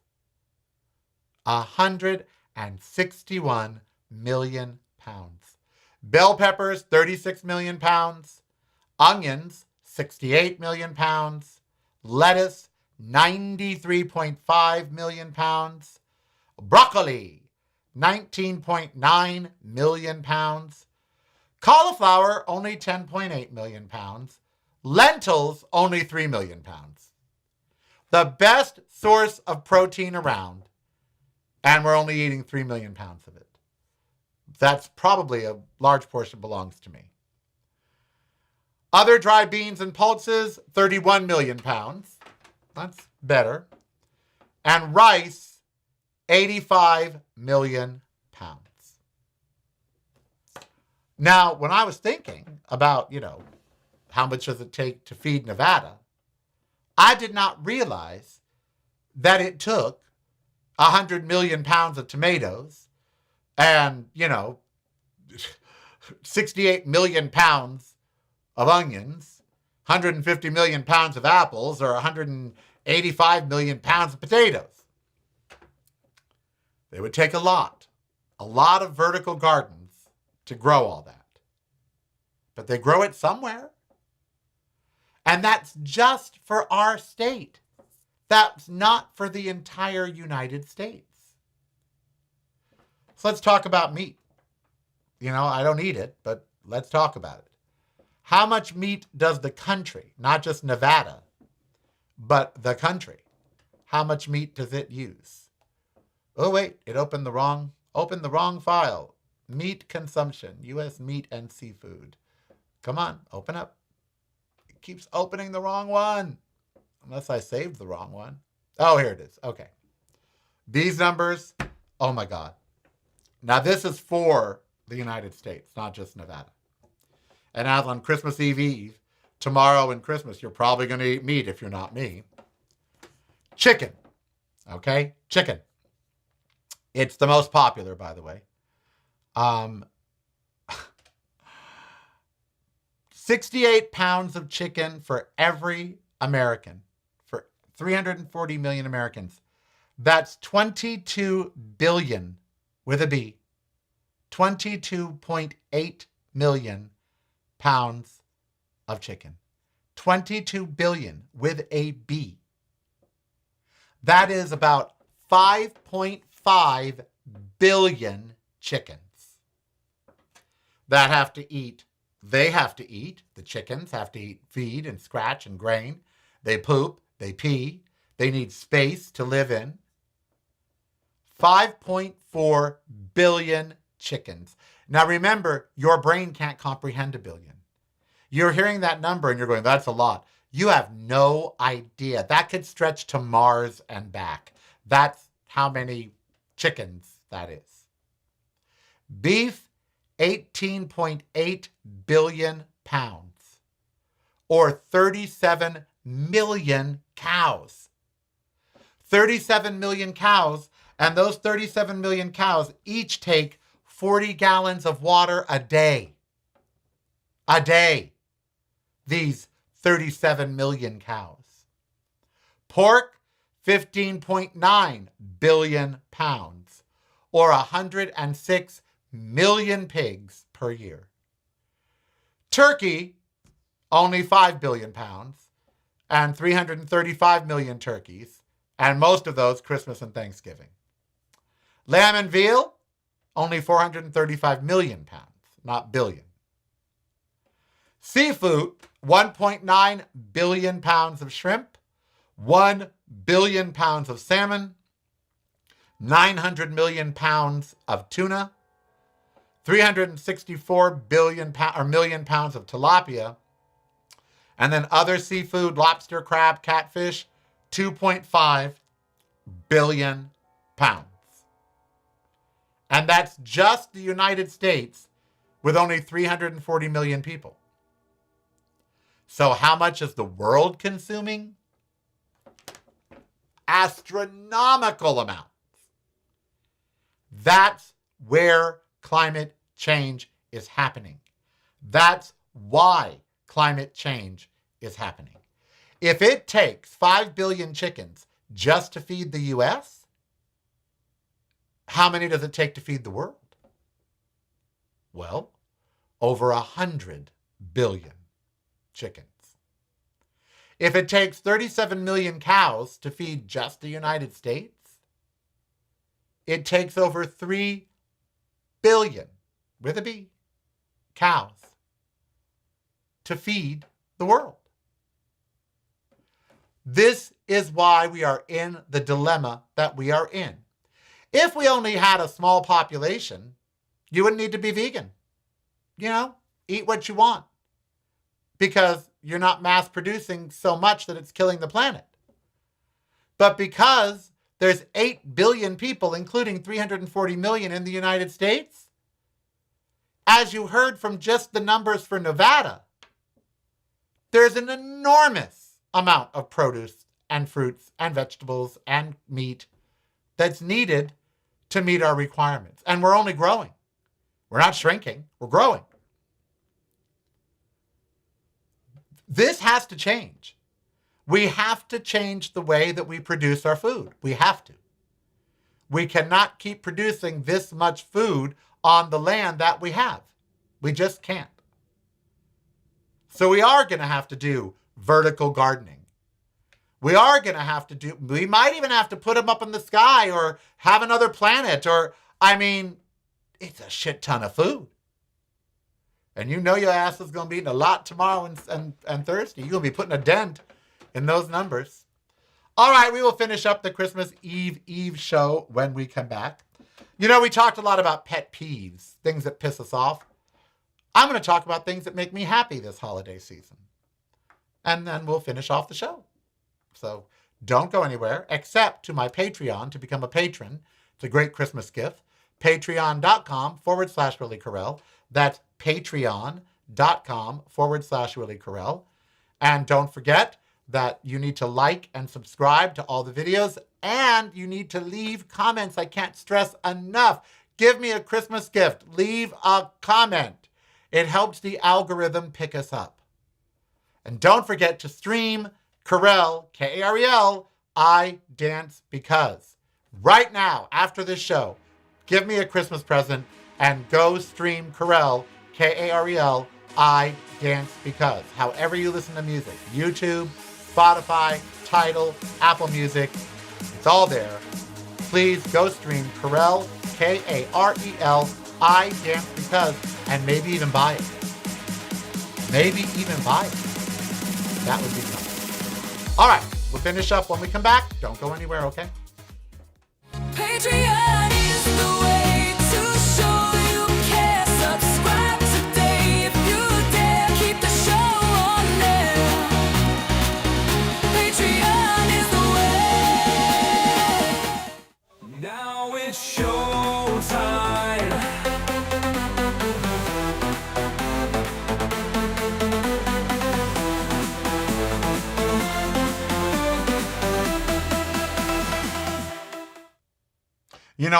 161 million pounds. Bell peppers, 36 million pounds. Onions, 68 million pounds. Lettuce, 93.5 million pounds. Broccoli, 19.9 million pounds. Cauliflower, only 10.8 million pounds. Lentils, only 3 million pounds. The best source of protein around, and we're only eating 3 million pounds of it. That's probably a large portion belongs to me. Other dry beans and pulses, 31 million pounds. That's better. And rice, 85 million pounds. Now, when I was thinking about, how much does it take to feed Nevada, I did not realize that it took 100 million pounds of tomatoes and, 68 million pounds of onions, 150 million pounds of apples, or 185 million pounds of potatoes. They would take a lot of vertical gardens to grow all that. But they grow it somewhere. And that's just for our state. That's not for the entire United States. So let's talk about meat. I don't eat it, but let's talk about it. How much meat does the country, not just Nevada, but the country, how much meat does it use? Oh, wait, it opened the wrong file. Meat consumption, U.S. meat and seafood. Come on, open up. It keeps opening the wrong one. Unless I saved the wrong one. Oh, here it is. Okay. These numbers, oh my God. Now this is for the United States, not just Nevada. And as on Christmas Eve, tomorrow and Christmas, you're probably going to eat meat if you're not me. Chicken. Okay? Chicken. It's the most popular, by the way. 68 pounds of chicken for every American, for 340 million Americans. That's 22 billion with a B. 22.8 million pounds of chicken. 22 billion with a B. That is about 5.5 billion chickens that have to eat. They have to eat. The chickens have to eat feed and scratch and grain. They poop. They pee. They need space to live in. 5.4 billion chickens. Now remember, your brain can't comprehend a billion. You're hearing that number and you're going, that's a lot. You have no idea. That could stretch to Mars and back. That's how many chickens that is. Beef, 18.8 billion pounds, or 37 million cows. 37 million cows, and those 37 million cows each take 40 gallons of water a day. A day. These 37 million cows. Pork, 15.9 billion pounds, or 106 million pigs per year. Turkey, only 5 billion pounds, and 335 million turkeys, and most of those Christmas and Thanksgiving. Lamb and veal, only 435 million pounds, not billion. Seafood, 1.9 billion pounds of shrimp, 1 billion pounds of salmon, 900 million pounds of tuna, 364 million pounds of tilapia, and then other seafood, lobster, crab, catfish, 2.5 billion pounds. And that's just the United States with only 340 million people. So how much is the world consuming? Astronomical amounts. That's where climate change is happening. That's why climate change is happening. If it takes 5 billion chickens just to feed the U.S., how many does it take to feed the world? Well, over 100 billion chickens. If it takes 37 million cows to feed just the United States, it takes over 3 billion, with a B, cows to feed the world. This is why we are in the dilemma that we are in. If we only had a small population, you wouldn't need to be vegan. Eat what you want, because you're not mass producing so much that it's killing the planet. But because there's 8 billion people, including 340 million in the United States, as you heard from just the numbers for Nevada, there's an enormous amount of produce and fruits and vegetables and meat that's needed to meet our requirements. And we're only growing. We're not shrinking. We're growing. This has to change. We have to change the way that we produce our food. We have to. We cannot keep producing this much food on the land that we have. We just can't. So we are going to have to do vertical gardening. We are going to have to we might even have to put them up in the sky or have another planet it's a shit ton of food. And you know your ass is going to be eating a lot tomorrow and Thursday. You're going to be putting a dent in those numbers. All right, we will finish up the Christmas Eve show when we come back. We talked a lot about pet peeves, things that piss us off. I'm going to talk about things that make me happy this holiday season. And then we'll finish off the show. So don't go anywhere except to my Patreon to become a patron. It's a great Christmas gift. Patreon.com/Willie Karel. That's patreon.com/Willie Karel. And don't forget that you need to like and subscribe to all the videos, and you need to leave comments. I can't stress enough. Give me a Christmas gift. Leave a comment. It helps the algorithm pick us up. And don't forget to stream Karel, Karel, I Dance Because. Right now, after this show, give me a Christmas present and go stream Karel, Karel, I Dance Because. However you listen to music, YouTube, Spotify, Tidal, Apple Music, it's all there. Please go stream Karel, Karel, I Dance Because, and maybe even buy it. Maybe even buy it. That would be fun. All right, we'll finish up when we come back. Don't go anywhere, okay? Patreon is the way to show you care. Subscribe today if you dare. Keep the show on there. Patreon is the way. Now it's showtime.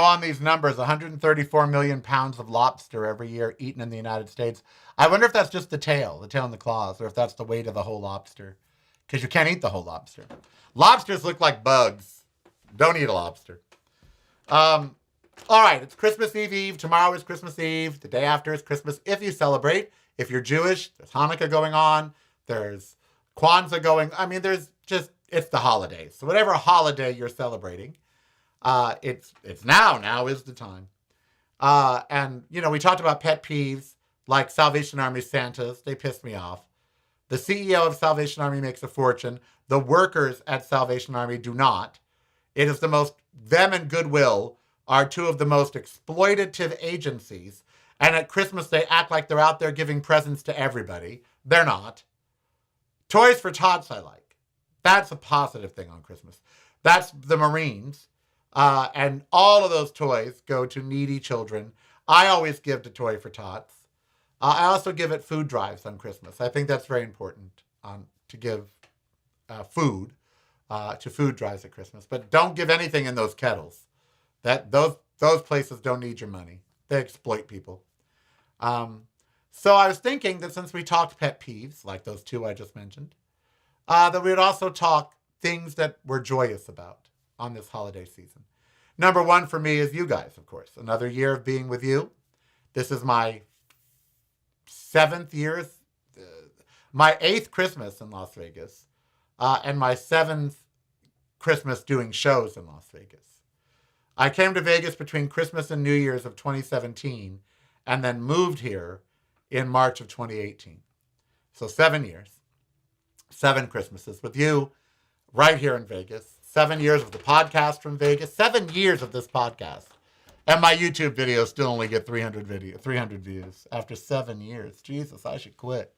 On these numbers, 134 million pounds of lobster every year eaten in the United States. I wonder if that's just the tail and the claws, or if that's the weight of the whole lobster. Because you can't eat the whole lobster. Lobsters look like bugs. Don't eat a lobster. All right, it's Christmas Eve. Tomorrow is Christmas Eve. The day after is Christmas. If you celebrate, if you're Jewish, there's Hanukkah going on. There's Kwanzaa going. It's the holidays. So whatever holiday you're celebrating, it's now. Now is the time. And we talked about pet peeves like Salvation Army Santas. They piss me off. The CEO of Salvation Army makes a fortune. The workers at Salvation Army do not. It is them and Goodwill are two of the most exploitative agencies. And at Christmas, they act like they're out there giving presents to everybody. They're not. Toys for Tots I like. That's a positive thing on Christmas. That's the Marines. And all of those toys go to needy children. I always give to Toy for Tots. I also give at food drives on Christmas. I think that's very important to give food to food drives at Christmas. But don't give anything in those kettles. Those places don't need your money. They exploit people. So I was thinking that since we talked pet peeves, like those two I just mentioned, that we would also talk things that we're joyous about on this holiday season. Number one for me is you guys, of course. Another year of being with you. This is my 7th year, my 8th Christmas in Las Vegas, and my 7th Christmas doing shows in Las Vegas. I came to Vegas between Christmas and New Year's of 2017, and then moved here in March of 2018. So 7 years, 7 Christmases with you right here in Vegas. 7 years of the podcast from Vegas, 7 years of this podcast. And my YouTube videos still only get 300 views after 7 years. Jesus, I should quit.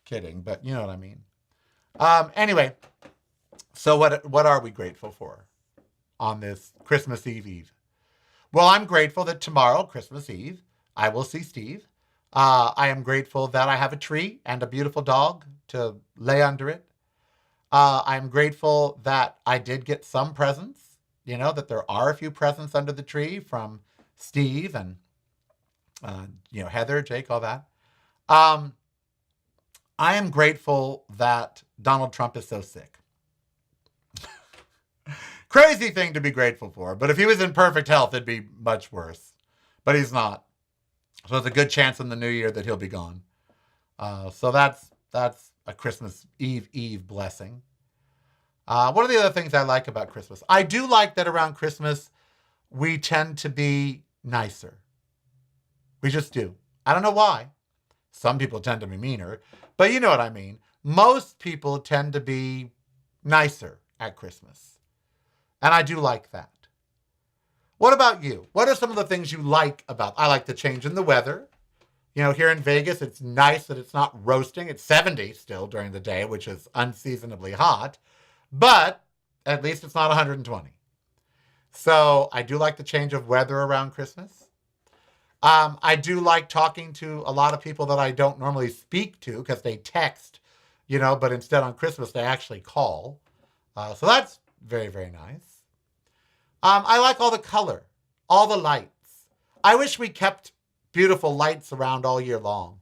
Kidding, but you know what I mean. Anyway, so what are we grateful for on this Christmas Eve? Well, I'm grateful that tomorrow, Christmas Eve, I will see Steve. I am grateful that I have a tree and a beautiful dog to lay under it. I'm grateful that I did get some presents, that there are a few presents under the tree from Steve and, Heather, Jake, all that. I am grateful that Donald Trump is so sick. Crazy thing to be grateful for, but if he was in perfect health, it'd be much worse. But he's not. So there's a good chance in the new year that he'll be gone. So that's a Christmas Eve blessing. What are the other things I like about Christmas? I do like that around Christmas, we tend to be nicer. We just do. I don't know why. Some people tend to be meaner, but you know what I mean. Most people tend to be nicer at Christmas. And I do like that. What about you? What are some of the things you like about? I like the change in the weather. You know, here in Vegas, it's nice that it's not roasting. It's 70 still during the day, which is unseasonably hot. But at least it's not 120. So I do like the change of weather around Christmas. I do like talking to a lot of people that I don't normally speak to because they text, you know, but instead on Christmas they actually call. So that's very, very nice. I like all the color, all the lights. I wish we kept beautiful lights around all year long.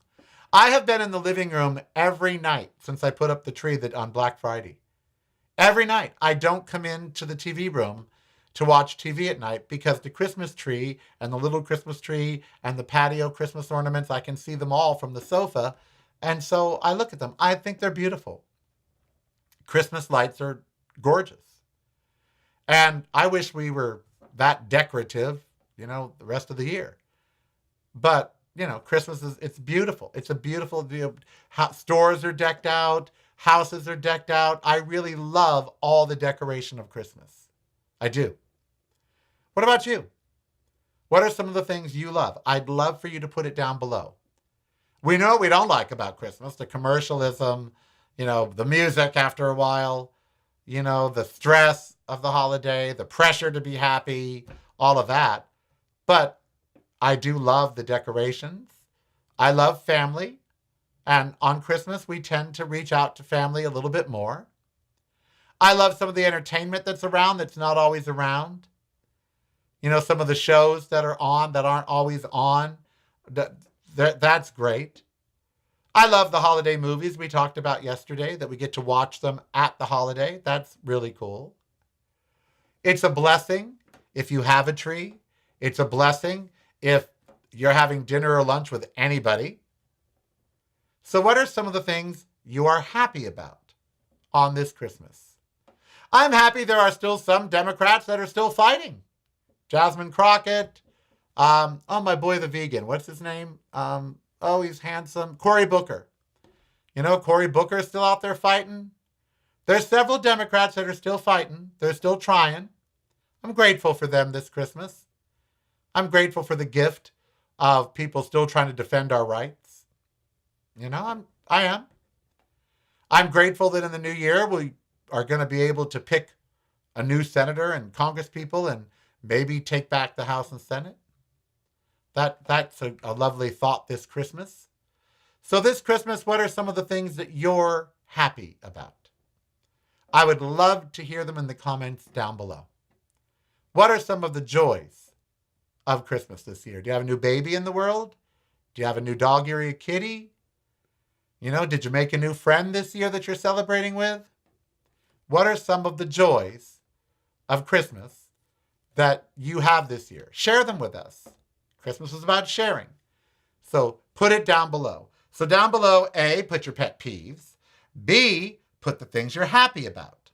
I have been in the living room every night since I put up the tree on Black Friday. Every night. I don't come into the TV room to watch TV at night because the Christmas tree and the little Christmas tree and the patio Christmas ornaments, I can see them all from the sofa. And so I look at them. I think they're beautiful. Christmas lights are gorgeous. And I wish we were that decorative, you know, the rest of the year. But, you know, Christmas it's beautiful. It's a beautiful view. Stores are decked out. Houses are decked out. I really love all the decoration of Christmas. I do. What about you? What are some of the things you love? I'd love for you to put it down below. We know what we don't like about Christmas, the commercialism, you know, the music after a while, you know, the stress of the holiday, the pressure to be happy, all of that. But I do love the decorations. I love family. And on Christmas, we tend to reach out to family a little bit more. I love some of the entertainment that's around that's not always around. You know, some of the shows that are on that aren't always on. That's great. I love the holiday movies we talked about yesterday, that we get to watch them at the holiday. That's really cool. It's a blessing if you have a tree. It's a blessing if you're having dinner or lunch with anybody. So what are some of the things you are happy about on this Christmas? I'm happy there are still some Democrats that are still fighting. Jasmine Crockett. My boy, the vegan. What's his name? He's handsome. Cory Booker. You know, Cory Booker is still out there fighting. There's several Democrats that are still fighting. They're still trying. I'm grateful for them this Christmas. I'm grateful for the gift of people still trying to defend our rights. You know, I am. I'm grateful that in the new year we are going to be able to pick a new senator and congresspeople and maybe take back the House and Senate. That's a lovely thought this Christmas. So this Christmas, what are some of the things that you're happy about? I would love to hear them in the comments down below. What are some of the joys of Christmas this year? Do you have a new baby in the world? Do you have a new dog or a kitty? You know, did you make a new friend this year that you're celebrating with? What are some of the joys of Christmas that you have this year? Share them with us. Christmas is about sharing. So put it down below. So down below, A, put your pet peeves. B, put the things you're happy about.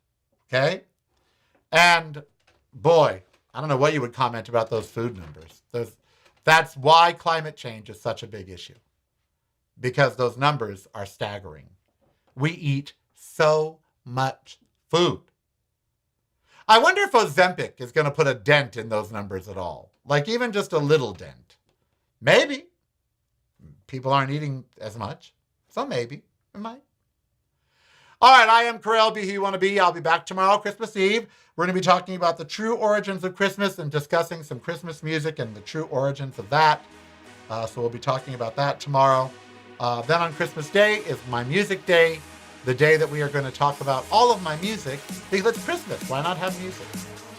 Okay? And boy, I don't know what you would comment about those food numbers. That's why climate change is such a big issue. Because those numbers are staggering. We eat so much food. I wonder if Ozempic is going to put a dent in those numbers at all. Like even just a little dent. Maybe. People aren't eating as much. So maybe. It might. All right, I am Karel. Be who you want to be. I'll be back tomorrow, Christmas Eve. We're going to be talking about the true origins of Christmas and discussing some Christmas music and the true origins of that. So we'll be talking about that tomorrow. Then on Christmas Day is my music day. The day that we are going to talk about all of my music, because it's Christmas. Why not have music?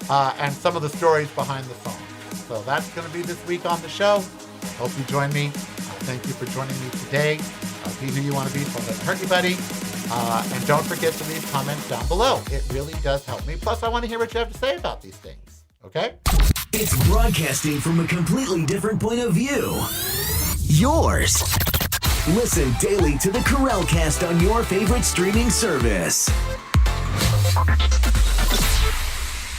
And some of the stories behind the song. So that's going to be this week on the show. Hope you join me. Thank you for joining me today. Be who you want to be, so don't hurt anybody. And don't forget to leave comments down below. It really does help me. Plus, I want to hear what you have to say about these things. Okay? It's broadcasting from a completely different point of view. Yours. Listen daily to the Karel Cast on your favorite streaming service.